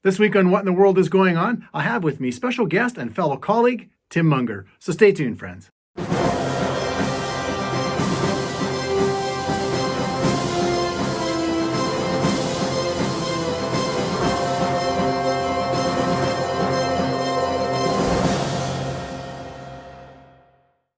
This week on What in the World is Going On, I have with me special guest and fellow colleague, Tim Munger. So stay tuned, friends.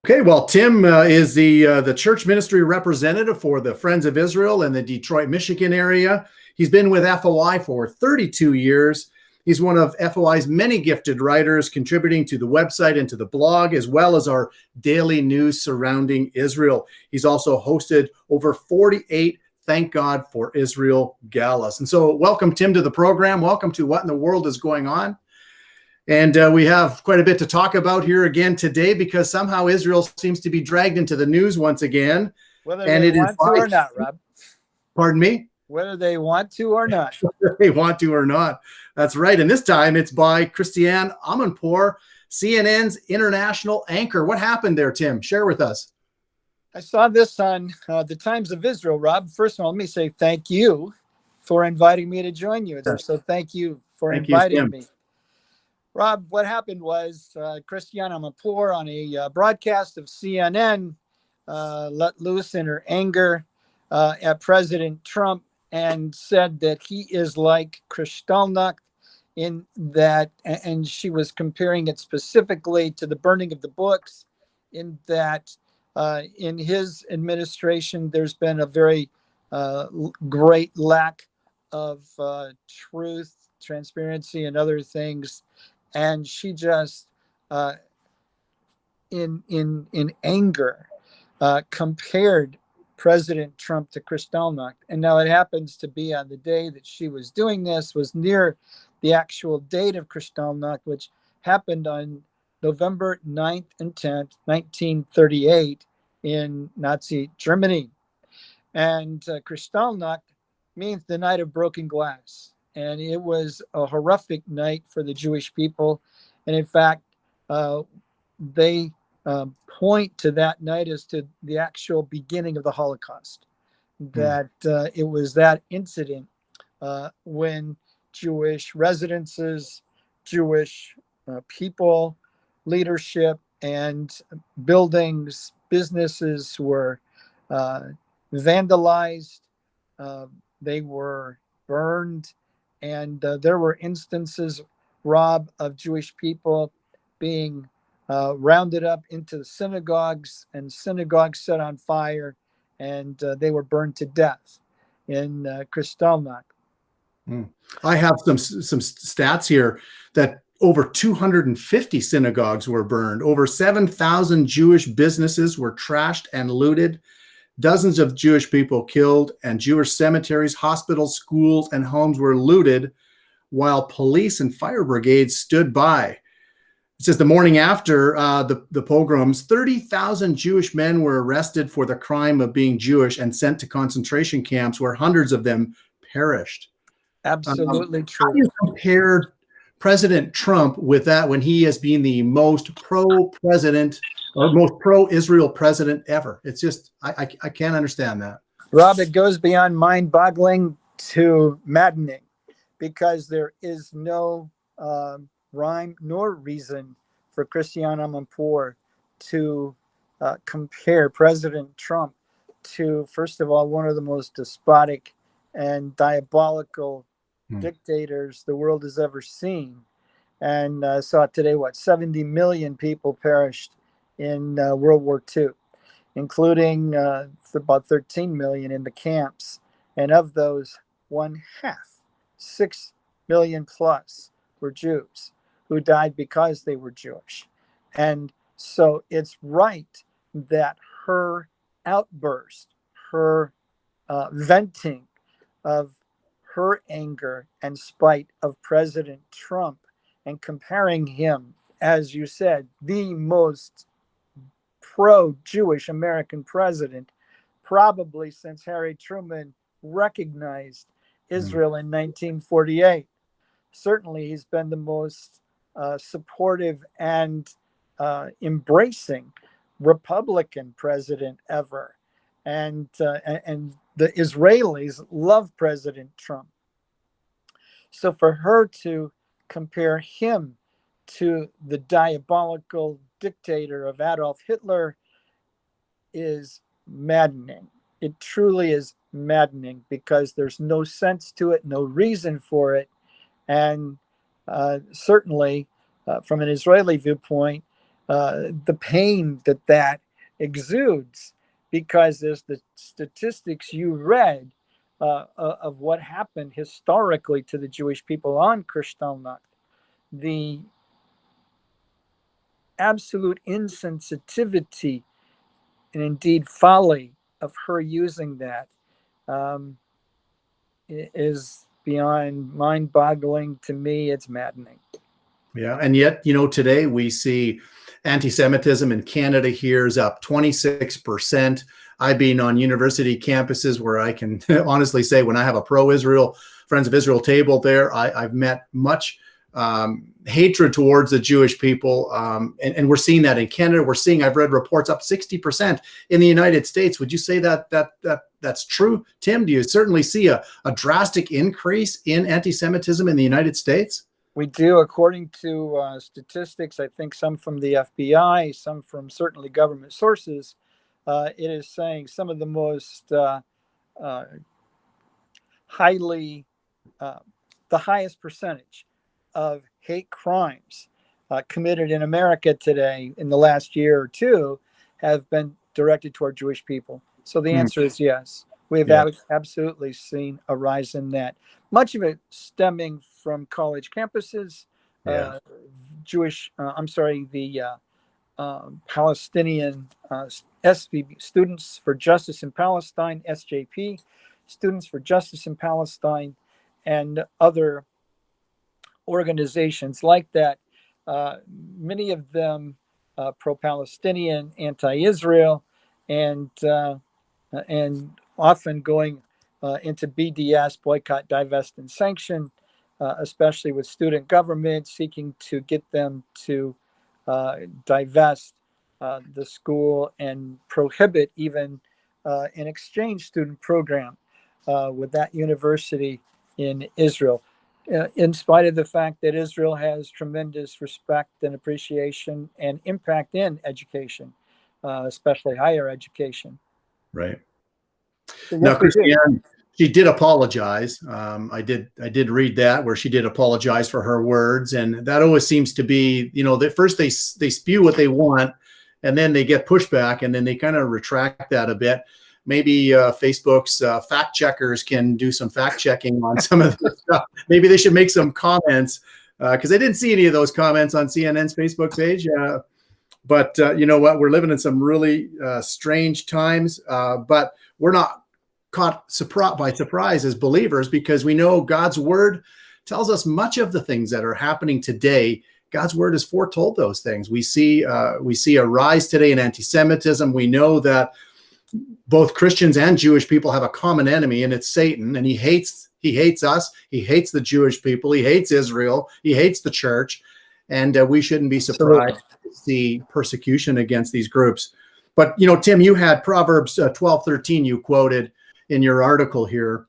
Okay, well, Tim is the church ministry representative for the Friends of Israel in the Detroit, Michigan area. He's been with FOI for 32 years. He's one of FOI's many gifted writers, contributing to the website and to the blog, as well as our daily news surrounding Israel. He's also hosted over 48 Thank God for Israel galas. And so welcome, Tim, to the program. Welcome to What in the World is Going On. And we have quite a bit to talk about here again today, because somehow Israel seems to be dragged into the news once again. Whether they want to or not, Rob. Pardon me? Whether they want to or not. Whether they want to or not. That's right. And this time it's by Christiane Amanpour, CNN's international anchor. What happened there, Tim? Share with us. I saw this on the Times of Israel, Rob. First of all, let me say thank you for inviting me to join you. So thank you for inviting me. Rob, what happened was Christiane Amanpour on a broadcast of CNN let loose in her anger at President Trump and said that he is like Kristallnacht in that, and she was comparing it specifically to the burning of the books, in that in his administration, there's been a very great lack of truth, transparency, and other things. And she just, in anger, compared President Trump to Kristallnacht. And now it happens to be on the day that she was doing this was near the actual date of Kristallnacht, which happened on November 9th and 10th, 1938 in Nazi Germany. And Kristallnacht means the night of broken glass. And it was a horrific night for the Jewish people. And in fact, they point to that night as to the actual beginning of the Holocaust. That it was that incident when Jewish residences, Jewish people, leadership, and buildings, businesses were vandalized. They were burned. And there were instances, Rob, of Jewish people being rounded up into the synagogues, and synagogues set on fire, and they were burned to death in Kristallnacht. I have some stats here that over 250 synagogues were burned. Over 7,000 Jewish businesses were trashed and looted. Dozens of Jewish people killed, and Jewish cemeteries, hospitals, schools, and homes were looted, while police and fire brigades stood by. It says the morning after the pogroms, 30,000 Jewish men were arrested for the crime of being Jewish and sent to concentration camps, where hundreds of them perished. Absolutely true. How do you compare President Trump with that, when he has been the most pro-president or most pro-Israel president ever? It's just, I can't understand that. Rob, it goes beyond mind-boggling to maddening, because there is no rhyme nor reason for Christiane Amanpour to compare President Trump to, first of all, one of the most despotic and diabolical dictators the world has ever seen. And saw today, 70 million people perished in World War II, including about 13 million in the camps. And of those, 1/2, 6 million plus, were Jews who died because they were Jewish. And so it's right that her outburst, her venting of her anger and spite of President Trump, and comparing him, as you said, the most pro-Jewish American president, probably since Harry Truman recognized Israel in 1948. Certainly, he's been the most supportive and embracing Republican president ever. And the Israelis love President Trump. So for her to compare him to the diabolical dictator of Adolf Hitler is maddening. It truly is maddening because there's no sense to it, no reason for it. And certainly, from an Israeli viewpoint, the pain that exudes, because there's the statistics you read of what happened historically to the Jewish people on Kristallnacht, the absolute insensitivity and indeed folly of her using that um, is beyond mind-boggling. To me, it's maddening. Yeah, and yet, today we see anti-Semitism in Canada here is up 26%. I've been on university campuses where I can honestly say, when I have a pro-Israel, Friends of Israel table there, I've met much hatred towards the Jewish people, and we're seeing that in Canada. I've read reports up 60% in the United States. Would you say that's true, Tim? Do you certainly see a drastic increase in anti-Semitism in the United States? We do, according to statistics, I think some from the FBI, some from certainly government sources. It is saying some of the most the highest percentage of hate crimes committed in America today in the last year or two have been directed toward Jewish people. So the answer is yes. We've absolutely seen a rise in that. Much of it stemming from college campuses, the Palestinian SVP, Students for Justice in Palestine, SJP, Students for Justice in Palestine, and other organizations like that. Many of them pro-Palestinian, anti-Israel, and often going into BDS, boycott, divest, and sanction, especially with student government seeking to get them to divest the school and prohibit even an exchange student program with that university in Israel. In spite of the fact that Israel has tremendous respect and appreciation and impact in education, especially higher education. Right. So Now, yes, we do. Christiane, she did apologize. I did read that, where she did apologize for her words, and that always seems to be, that first they spew what they want, and then they get pushback, and then they kind of retract that a bit. Maybe Facebook's fact checkers can do some fact checking on some of the stuff. Maybe they should make some comments, because I didn't see any of those comments on CNN's Facebook page. But you know what? We're living in some really strange times, but we're not caught by surprise as believers, because we know God's word tells us much of the things that are happening today. God's word has foretold those things. We see a rise today in anti-Semitism. We know that both Christians and Jewish people have a common enemy, and it's Satan, and he hates us. He hates the Jewish people. He hates Israel. He hates the church, and we shouldn't be surprised to see persecution against these groups. But Tim, you had Proverbs 12:13 you quoted in your article here,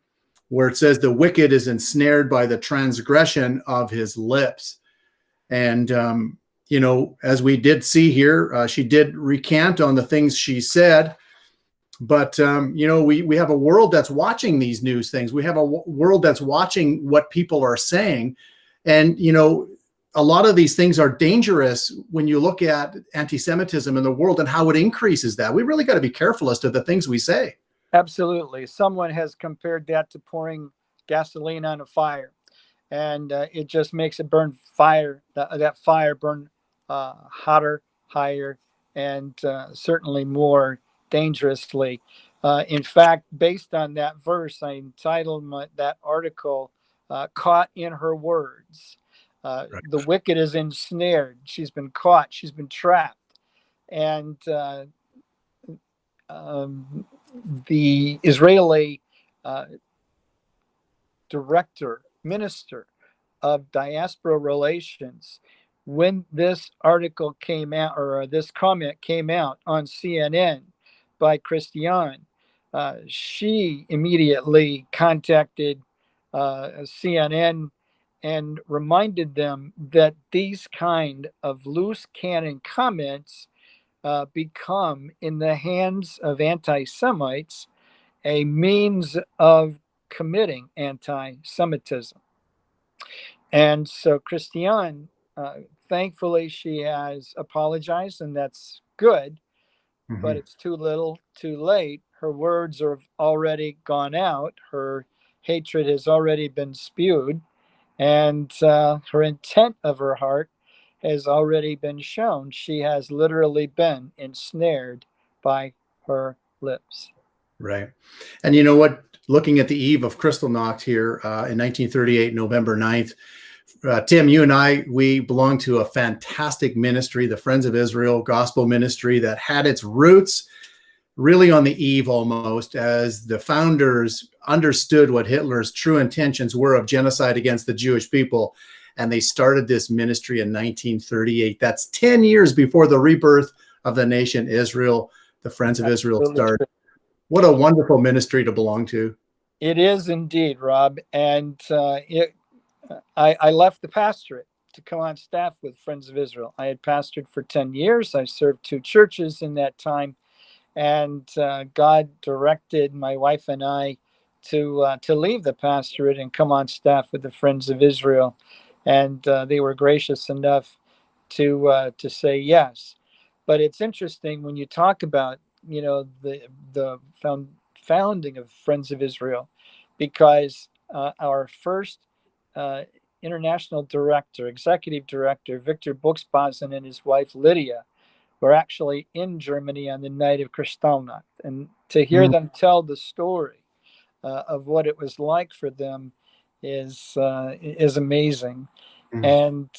where it says the wicked is ensnared by the transgression of his lips. And as we did see here, she did recant on the things she said. But, we have a world that's watching these news things. We have a world that's watching what people are saying. And, a lot of these things are dangerous when you look at anti-Semitism in the world and how it increases that. We really got to be careful as to the things we say. Absolutely. Someone has compared that to pouring gasoline on a fire. And it just makes it burn fire, that fire burn hotter, higher, and certainly more dangerously. In fact, based on that verse, I entitled that article, Caught in Her Words. Right. The wicked is ensnared. She's been caught. She's been trapped. And the Israeli minister of diaspora relations, when this article came out, or this comment came out on CNN by Christiane, she immediately contacted CNN and reminded them that these kind of loose cannon comments become, in the hands of anti-Semites, a means of committing anti-Semitism. And so Christiane, thankfully, she has apologized, and that's good, but it's too little, too late. Her words have already gone out. Her hatred has already been spewed, and her intent of her heart has already been shown. She has literally been ensnared by her lips. Right. And you know what? Looking at the eve of Kristallnacht here in 1938, November 9th, Tim, you and I, we belong to a fantastic ministry, the Friends of Israel Gospel Ministry, that had its roots really on the eve almost, as the founders understood what Hitler's true intentions were of genocide against the Jewish people. And they started this ministry in 1938. That's 10 years before the rebirth of the nation Israel. The Friends of Israel started. What a wonderful ministry to belong to. It is indeed, Rob. And I left the pastorate to come on staff with Friends of Israel. I had pastored for 10 years. I served 2 churches in that time. And God directed my wife and I to leave the pastorate and come on staff with the Friends of Israel. And they were gracious enough to say yes. But it's interesting when you talk about, you know, the founding of Friends of Israel, because our first international director, executive director, Victor Buxbazen, and his wife Lydia were actually in Germany on the night of Kristallnacht. And to hear them tell the story of what it was like for them is amazing. And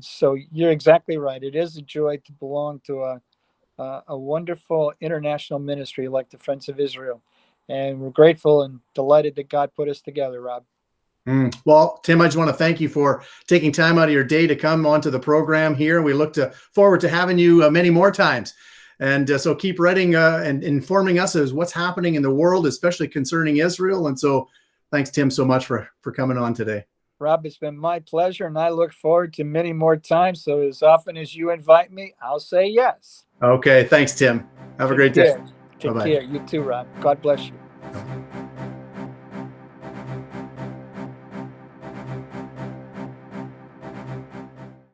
so you're exactly right. It is a joy to belong to a wonderful international ministry like the Friends of Israel. And we're grateful and delighted that God put us together, Rob. Well, Tim, I just want to thank you for taking time out of your day to come onto the program here. We look forward to having you many more times. And so keep writing and informing us as what's happening in the world, especially concerning Israel. And so thanks, Tim, so much for coming on today. Rob, it's been my pleasure, and I look forward to many more times. So as often as you invite me, I'll say yes. Okay. Thanks, Tim. Have a great day. Take care. You too, Rob. God bless you.